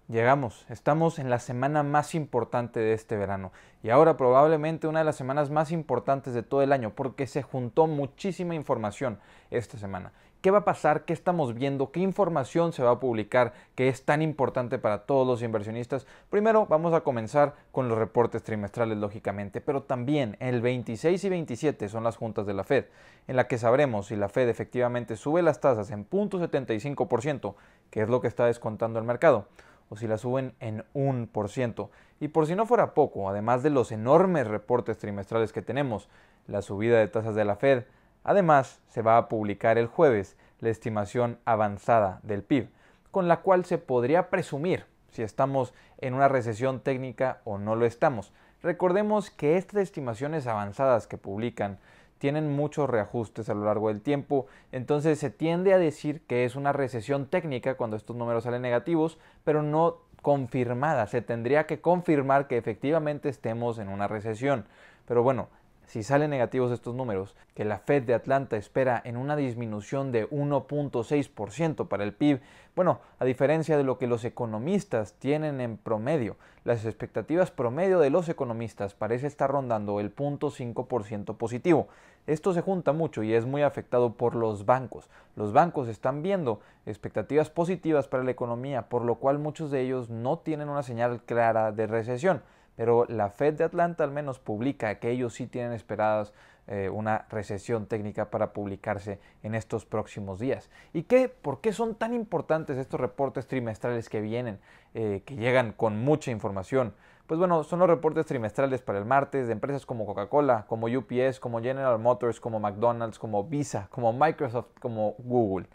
Estamos en la semana más importante de este verano y ahora probablemente una de las semanas más importantes de todo el año porque se juntó muchísima información esta semana. ¿Qué va a pasar? ¿Qué estamos viendo? ¿Qué información se va a publicar que es tan importante para todos los inversionistas? Primero vamos a comenzar con los reportes trimestrales, lógicamente, pero también el 26 y 27 son las juntas de la Fed, en la que sabremos si la Fed efectivamente sube las tasas en 0.75%, que es lo que está descontando el mercado, o si la suben en 1%. Y por si no fuera poco, además de los enormes reportes trimestrales que tenemos, la subida de tasas de la Fed, además se va a publicar el jueves la estimación avanzada del PIB, con la cual se podría presumir si estamos en una recesión técnica o no lo estamos. Recordemos que estas estimaciones avanzadas que publican tienen muchos reajustes a lo largo del tiempo, entonces se tiende a decir que es una recesión técnica cuando estos números salen negativos, pero no confirmada. Se tendría que confirmar que efectivamente estemos en una recesión. Pero bueno, si salen negativos estos números, que la Fed de Atlanta espera en una disminución de 1.6% para el PIB, bueno, a diferencia de lo que los economistas tienen en promedio, las expectativas promedio de los economistas parece estar rondando el 0.5% positivo. Esto se junta mucho y es muy afectado por los bancos. Los bancos están viendo expectativas positivas para la economía, por lo cual muchos de ellos no tienen una señal clara de recesión. Pero la Fed de Atlanta al menos publica que ellos sí tienen esperadas una recesión técnica para publicarse en estos próximos días. ¿Y por qué son tan importantes estos reportes trimestrales que vienen, que llegan con mucha información? Pues bueno, son los reportes trimestrales para el martes de empresas como Coca-Cola, como UPS, como General Motors, como McDonald's, como Visa, como Microsoft, como Google.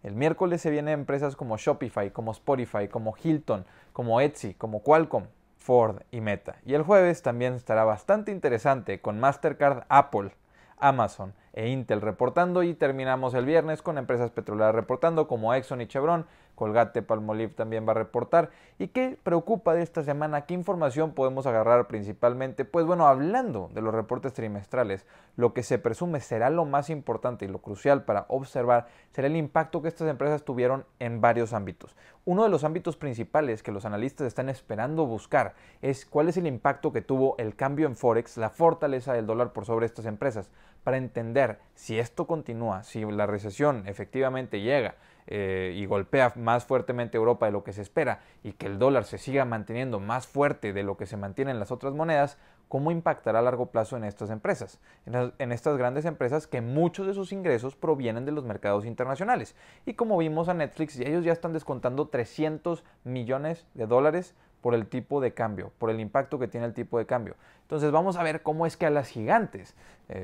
El miércoles se vienen empresas como Shopify, como Spotify, como Hilton, como Etsy, como Qualcomm, Ford y Meta. Y el jueves también estará bastante interesante con Mastercard, Apple, Amazon e Intel reportando, y terminamos el viernes con empresas petroleras reportando como Exxon y Chevron. Colgate Palmolive también va a reportar. ¿Y qué preocupa de esta semana? ¿Qué información podemos agarrar principalmente? Pues bueno, hablando de los reportes trimestrales, lo que se presume será lo más importante y lo crucial para observar será el impacto que estas empresas tuvieron en varios ámbitos. Uno de los ámbitos principales que los analistas están esperando buscar es cuál es el impacto que tuvo el cambio en Forex, la fortaleza del dólar por sobre estas empresas, para entender si esto continúa, si la recesión efectivamente llega y golpea más fuertemente Europa de lo que se espera y que el dólar se siga manteniendo más fuerte de lo que se mantiene en las otras monedas, ¿cómo impactará a largo plazo en estas empresas? En estas grandes empresas que muchos de sus ingresos provienen de los mercados internacionales. Y como vimos a Netflix, ellos ya están descontando 300 millones de dólares por el tipo de cambio, por el impacto que tiene el tipo de cambio. Entonces vamos a ver cómo es que a las gigantes,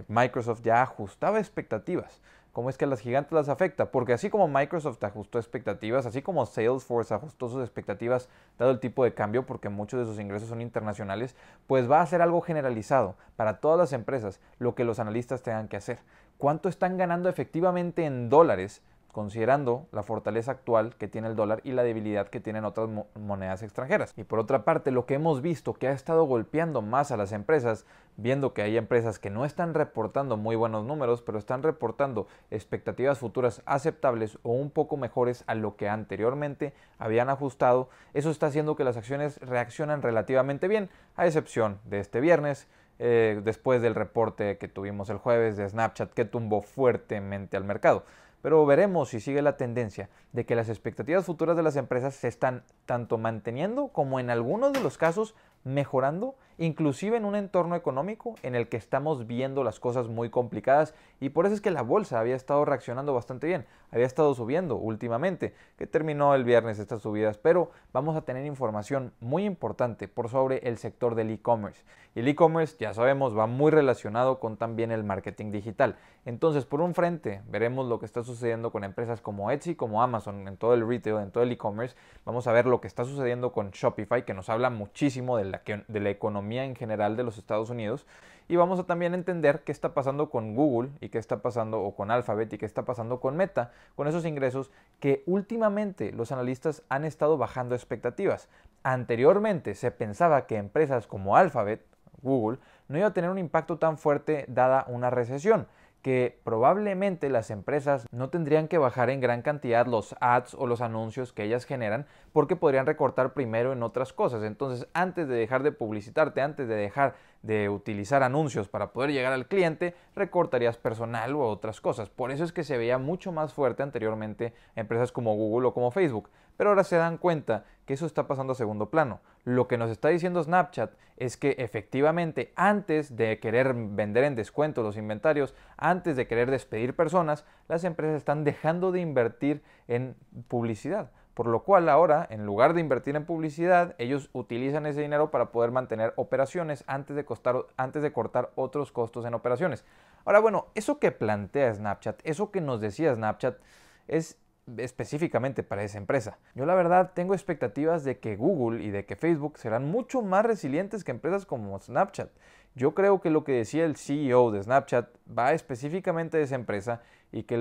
Microsoft ya ajustaba expectativas, cómo es que a las gigantes las afecta, porque así como Microsoft ajustó expectativas, así como Salesforce ajustó sus expectativas dado el tipo de cambio, porque muchos de sus ingresos son internacionales, pues va a ser algo generalizado para todas las empresas lo que los analistas tengan que hacer. ¿Cuánto están ganando efectivamente en dólares, considerando la fortaleza actual que tiene el dólar y la debilidad que tienen otras monedas extranjeras? Y por otra parte, lo que hemos visto que ha estado golpeando más a las empresas, viendo que hay empresas que no están reportando muy buenos números, pero están reportando expectativas futuras aceptables o un poco mejores a lo que anteriormente habían ajustado, eso está haciendo que las acciones reaccionen relativamente bien, a excepción de este viernes, después del reporte que tuvimos el jueves de Snapchat, que tumbó fuertemente al mercado. Pero veremos si sigue la tendencia de que las expectativas futuras de las empresas se están tanto manteniendo como en algunos de los casos mejorando, inclusive en un entorno económico en el que estamos viendo las cosas muy complicadas, y por eso es que la bolsa había estado reaccionando bastante bien, había estado subiendo últimamente, que terminó el viernes estas subidas, pero vamos a tener información muy importante por sobre el sector del e-commerce. Y el e-commerce, ya sabemos, va muy relacionado con también el marketing digital. Entonces, por un frente, veremos lo que está sucediendo con empresas como Etsy, como Amazon, en todo el retail, en todo el e-commerce. Vamos a ver lo que está sucediendo con Shopify, que nos habla muchísimo de la economía en general de los Estados Unidos. Y vamos a también entender qué está pasando con Google y qué está pasando, o con Alphabet, y qué está pasando con Meta, con esos ingresos que últimamente los analistas han estado bajando expectativas. Anteriormente se pensaba que empresas como Alphabet, Google, no iba a tener un impacto tan fuerte dada una recesión, que probablemente las empresas no tendrían que bajar en gran cantidad los ads o los anuncios que ellas generan porque podrían recortar primero en otras cosas. Entonces, antes de dejar de publicitarte, antes de dejar de utilizar anuncios para poder llegar al cliente, recortarías personal u otras cosas. Por eso es que se veía mucho más fuerte anteriormente empresas como Google o como Facebook. Pero ahora se dan cuenta que eso está pasando a segundo plano. Lo que nos está diciendo Snapchat es que efectivamente antes de querer vender en descuento los inventarios, antes de querer despedir personas, las empresas están dejando de invertir en publicidad. Por lo cual ahora, en lugar de invertir en publicidad, ellos utilizan ese dinero para poder mantener operaciones antes de cortar otros costos en operaciones. Ahora, bueno, eso que plantea Snapchat, eso que nos decía Snapchat, es específicamente para esa empresa. Yo la verdad tengo expectativas de que Google y de que Facebook serán mucho más resilientes que empresas como Snapchat. Yo creo que lo que decía el CEO de Snapchat va específicamente de esa empresa y que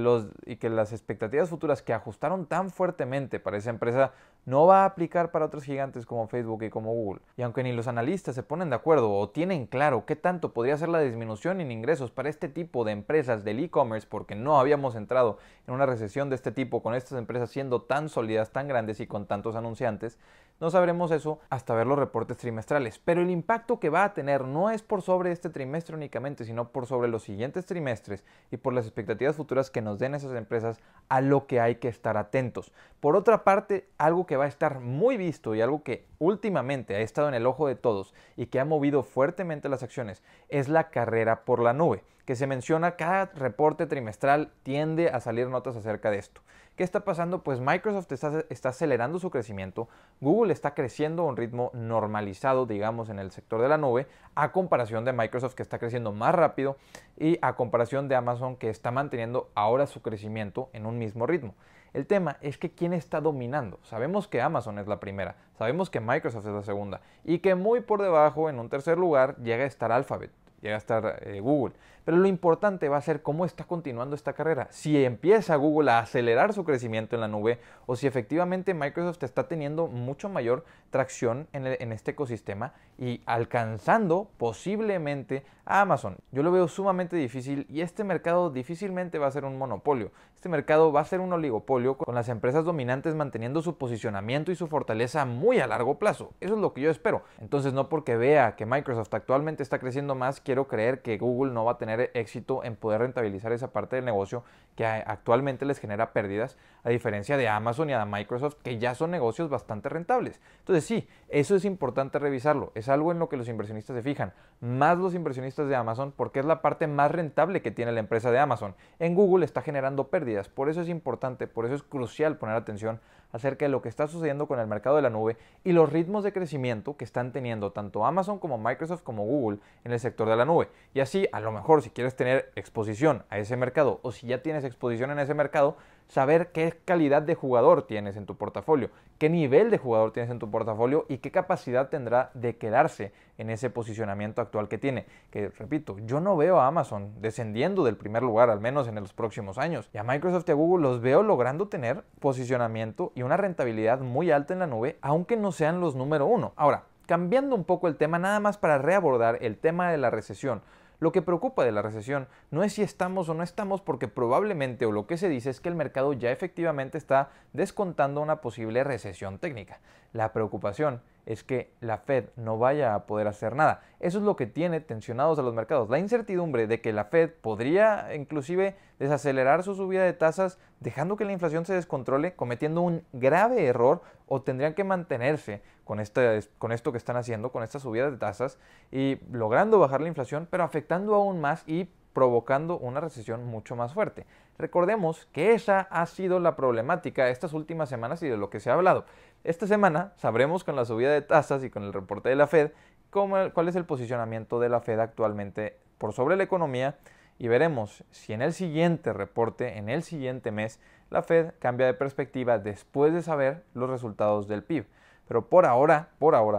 las expectativas futuras que ajustaron tan fuertemente para esa empresa no va a aplicar para otros gigantes como Facebook y como Google. Y aunque ni los analistas se ponen de acuerdo o tienen claro qué tanto podría ser la disminución en ingresos para este tipo de empresas del e-commerce, porque no habíamos entrado en una recesión de este tipo con estas empresas siendo tan sólidas, tan grandes y con tantos anunciantes, no sabremos eso hasta ver los reportes trimestrales. Pero el impacto que va a tener no es por sobre este trimestre únicamente, sino por sobre los siguientes trimestres y por las expectativas futuras que nos den esas empresas, a lo que hay que estar atentos. Por otra parte, algo que va a estar muy visto y algo que últimamente ha estado en el ojo de todos y que ha movido fuertemente las acciones es la carrera por la nube, que se menciona cada reporte trimestral, tiende a salir notas acerca de esto. ¿Qué está pasando? Pues Microsoft está acelerando su crecimiento, Google está creciendo a un ritmo normalizado, digamos, en el sector de la nube, a comparación de Microsoft, que está creciendo más rápido, y a comparación de Amazon, que está manteniendo ahora su crecimiento en un mismo ritmo. El tema es que ¿quién está dominando? Sabemos que Amazon es la primera, sabemos que Microsoft es la segunda, y que muy por debajo, en un tercer lugar, llega a estar Alphabet, llega a estar Google. Pero lo importante va a ser cómo está continuando esta carrera. Si empieza Google a acelerar su crecimiento en la nube o si efectivamente Microsoft está teniendo mucho mayor tracción en este ecosistema y alcanzando posiblemente a Amazon. Yo lo veo sumamente difícil y este mercado difícilmente va a ser un monopolio. Este mercado va a ser un oligopolio con las empresas dominantes manteniendo su posicionamiento y su fortaleza muy a largo plazo. Eso es lo que yo espero. Entonces no porque vea que Microsoft actualmente está creciendo más, quiero creer que Google no va a tener éxito en poder rentabilizar esa parte del negocio que actualmente les genera pérdidas, a diferencia de Amazon y de Microsoft, que ya son negocios bastante rentables. Entonces sí, eso es importante revisarlo, es algo en lo que los inversionistas se fijan, más los inversionistas de Amazon, porque es la parte más rentable que tiene la empresa de Amazon. En Google está generando pérdidas, por eso es importante, por eso es crucial poner atención acerca de lo que está sucediendo con el mercado de la nube y los ritmos de crecimiento que están teniendo tanto Amazon como Microsoft como Google en el sector de la nube. Y así, a lo mejor, si quieres tener exposición a ese mercado o si ya tienes exposición en ese mercado, saber qué calidad de jugador tienes en tu portafolio, qué nivel de jugador tienes en tu portafolio y qué capacidad tendrá de quedarse en ese posicionamiento actual que tiene. Que, repito, yo no veo a Amazon descendiendo del primer lugar, al menos en los próximos años. Y a Microsoft y a Google los veo logrando tener posicionamiento y una rentabilidad muy alta en la nube, aunque no sean los número uno. Ahora, cambiando un poco el tema, nada más para reabordar el tema de la recesión. Lo que preocupa de la recesión no es si estamos o no estamos, porque probablemente, o lo que se dice es que el mercado ya efectivamente está descontando una posible recesión técnica. La preocupación es que la Fed no vaya a poder hacer nada. Eso es lo que tiene tensionados a los mercados. La incertidumbre de que la Fed podría inclusive desacelerar su subida de tasas, dejando que la inflación se descontrole, cometiendo un grave error, o tendrían que mantenerse con esto que están haciendo, con esta subida de tasas, y logrando bajar la inflación, pero afectando aún más y provocando una recesión mucho más fuerte. Recordemos que esa ha sido la problemática estas últimas semanas y de lo que se ha hablado. Esta semana sabremos con la subida de tasas y con el reporte de la Fed cuál es el posicionamiento de la Fed actualmente por sobre la economía, y veremos si en el siguiente reporte, en el siguiente mes, la Fed cambia de perspectiva después de saber los resultados del PIB. Pero por ahora,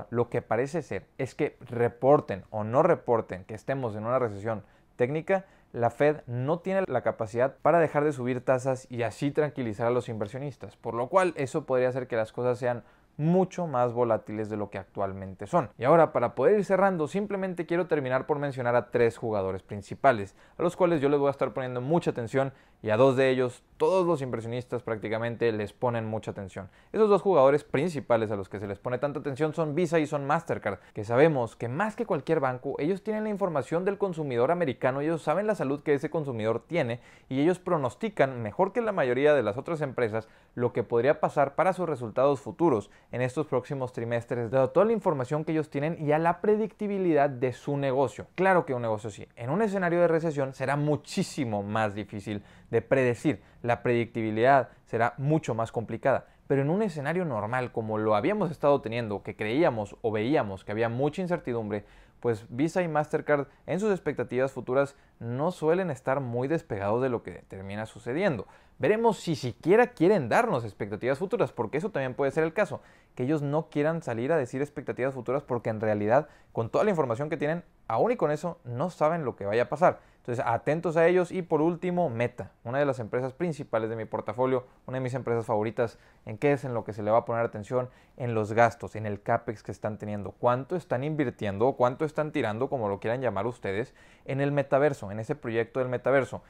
lo que parece ser es que reporten o no reporten que estemos en una recesión técnica, la Fed no tiene la capacidad para dejar de subir tasas y así tranquilizar a los inversionistas, por lo cual eso podría hacer que las cosas sean mucho más volátiles de lo que actualmente son. Y ahora, para poder ir cerrando, simplemente quiero terminar por mencionar a 3 jugadores principales, a los cuales yo les voy a estar poniendo mucha atención, y a 2 de ellos todos los inversionistas prácticamente les ponen mucha atención. Esos 2 jugadores principales a los que se les pone tanta atención son Visa y son Mastercard, que sabemos que más que cualquier banco, ellos tienen la información del consumidor americano, ellos saben la salud que ese consumidor tiene y ellos pronostican mejor que la mayoría de las otras empresas lo que podría pasar para sus resultados futuros en estos próximos trimestres, dado toda la información que ellos tienen y a la predictibilidad de su negocio. Claro que un negocio sí, en un escenario de recesión será muchísimo más difícil de predecir, la predictibilidad será mucho más complicada, pero en un escenario normal como lo habíamos estado teniendo, que creíamos o veíamos que había mucha incertidumbre, pues Visa y Mastercard en sus expectativas futuras no suelen estar muy despegados de lo que termina sucediendo. Veremos si siquiera quieren darnos expectativas futuras, porque eso también puede ser el caso, que ellos no quieran salir a decir expectativas futuras porque en realidad con toda la información que tienen, aún y con eso, no saben lo que vaya a pasar. Entonces, atentos a ellos. Y por último, Meta, una de las empresas principales de mi portafolio, una de mis empresas favoritas. ¿En qué es en lo que se le va a poner atención? En los gastos, en el CAPEX que están teniendo. ¿Cuánto están invirtiendo o cuánto están tirando, como lo quieran llamar ustedes, en el metaverso, en ese proyecto del metaverso?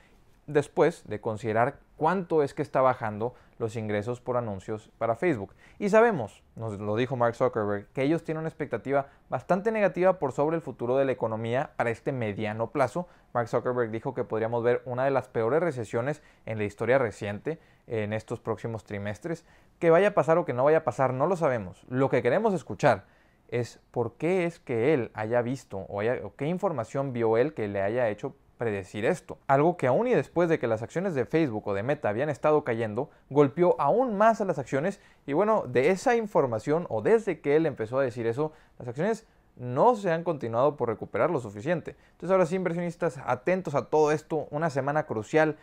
Después de considerar cuánto es que está bajando los ingresos por anuncios para Facebook. Y sabemos, nos lo dijo Mark Zuckerberg, que ellos tienen una expectativa bastante negativa por sobre el futuro de la economía para este mediano plazo. Mark Zuckerberg dijo que podríamos ver una de las peores recesiones en la historia reciente en estos próximos trimestres. Que vaya a pasar o que no vaya a pasar, no lo sabemos. Lo que queremos escuchar es por qué es que él haya visto o qué información vio él que le haya hecho predecir esto. Algo que aún y después de que las acciones de Facebook o de Meta habían estado cayendo, golpeó aún más a las acciones. Y bueno, de esa información o desde que él empezó a decir eso, las acciones no se han continuado por recuperar lo suficiente. Entonces ahora sí, inversionistas, atentos a todo esto, una semana crucial,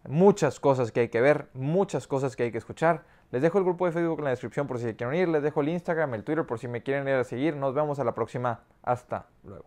muchas cosas que hay que ver, muchas cosas que hay que escuchar. Les dejo el grupo de Facebook en la descripción por si se quieren unir, les dejo el Instagram, el Twitter por si me quieren ir a seguir. Nos vemos a la próxima, hasta luego.